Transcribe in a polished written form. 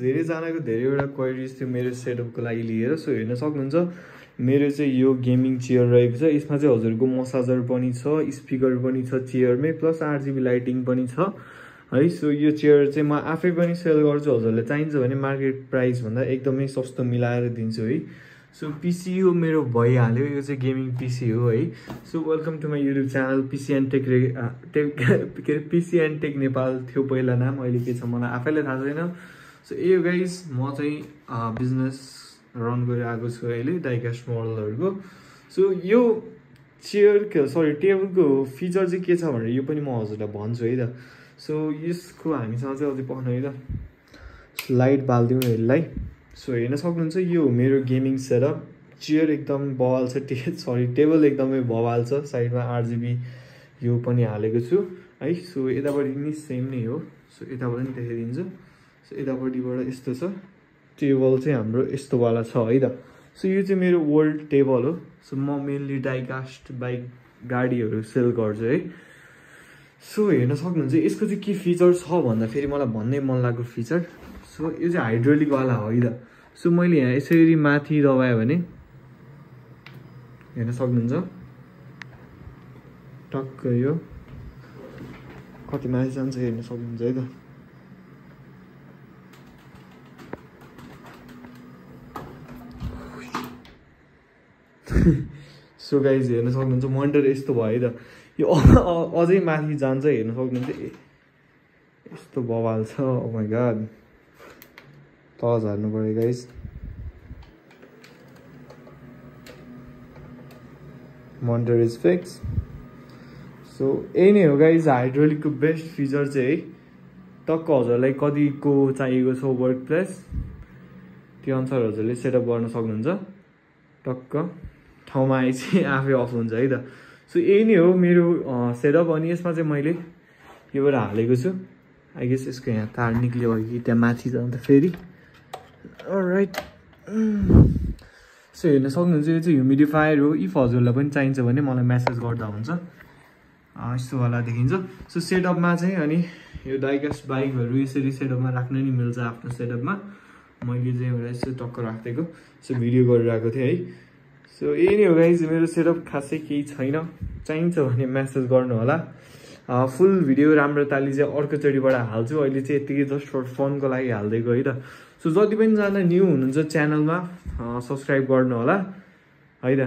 धेरैजनाको धेरैवटा क्वेरीज थियो मेरो सेटअपको लागि लिएर। सो हेर्न सक्नुहुन्छ मेरो चाहिँ यो गेमिङ चेयर रहेको छ। यसमा चाहिँ हजुरको मसाजर पनि छ, स्पिकर पनि छ चेयरमै, प्लस आरजिबी लाइटिङ पनि छ है। सो यो चेयर चाहिँ म आफै पनि सेल गर्छु, हजुरले चाहिन्छ भने मार्केट प्राइस भन्दा एकदमै सस्तो मिलाएर दिन्छु है। सो पिसी यो मेरो भइहाल्यो, यो चाहिँ गेमिङ पिसी हो है। So welcome to my YouTube channel PC and tech PC and tech Nepal थियो पहिला नाम, अहिले के छ मलाई आफैलाई थाहा छैन। सो यो गाइज म चाहिँ बिजनेस रन गरिरहेको छु अहिले डाइकास्ट मोडलहरूको। सो यो चेयर सरी टेबलको फिचर चाहिँ के छ भनेर यो पनि म हजुरलाई भन्छु है त। सो यसको हामीसँग चाहिँ अझै पक्न है त लाइट बालिदिउँ यसलाई। सो हेर्न सक्नुहुन्छ यो मेरो गेमिङ सेटअप, चेयर एकदम बवाल छ, टेबल एकदमै बवाल छ, साइडमा आरजिबी यो पनि हालेको छु है। सो यतापट्टि नि सेम नै हो। सो यताबाट पनि देखाइदिन्छु। सो यतापट्टिबाट यस्तो छ, टेबल चाहिँ हाम्रो यस्तोवाला छ है त। सो यो चाहिँ मेरो ओल्ड टेबल हो। सो म मेनली डाइकास्ट बाइक गाडीहरू सेल गर्छु है। सो हेर्न सक्नुहुन्छ यसको चाहिँ के फिचर छ भन्दा फेरि मलाई भन्नै मन लागेको फिचर। सो यो चाहिँ हाइड्रोलिकवाला हो है त। सो मैले यहाँ यसरी माथि दबाएँ भने हेर्न सक्नुहुन्छ टक्क यो कति माथि जान्छ हेर्न सक्नुहुन्छ है त। सो गाइज हेर्न सक्नुहुन्छ मोनिटर यस्तो भयो है त। यो अझै माथि जान्छ हेर्न सक्नुहुन्छ, यस्तो बवाल छ। ओ माई गॉड, तल झार्नु पऱ्यो guys. Monitor is fix. So यही नै हो गाइज हाइड्रोलिकको बेस्ट फिचर चाहिँ है। टक्क हजुरलाई कतिको चाहिएको छ वर्क प्लेस त्यो अनुसार हजुरले सेटअप गर्न सक्नुहुन्छ। टक्क ठाउँमा आए चाहिँ आफै अफ हुन्छ है त। सो यही नै हो मेरो सेटअप। अनि यसमा चाहिँ मैले योबाट हालेको छु। आई गेस यसको यहाँ तार निक्ल्यो कि त्यहाँ माथि जाँदा फेरि राइट। सो हेर्न सक्नुहुन्छ यो चाहिँ ह्युमिडिफायर हो। इफ हजुरलाई पनि चाहिन्छ भने मलाई मेसेज गर्दा हुन्छ। यस्तोवाला देखिन्छ। सो सेटअपमा चाहिँ अनि यो डाइकास्ट बाइकहरू यसरी सेटअपमा राख्न नि मिल्छ आफ्नो सेटअपमा। मैले चाहिँ एउटा यस्तो टक्क राखिदिएको। सो भिडियो गरिरहेको थिएँ है। सो यही नै हो गाइज मेरो सेटअप, खासै केही छैन। चाहिन्छ भने मेसेज गर्नु होला। फुल भिडियो राम्रोताले चाहिँ अर्कोचोटिबाट हाल्छु। अहिले चाहिँ यत्तिकै जस्ट फर फनको लागि हालिदिएको है त। सो जति पनि जना न्यू हुनुहुन्छ च्यानलमा सब्सक्राइब गर्नु होला है त।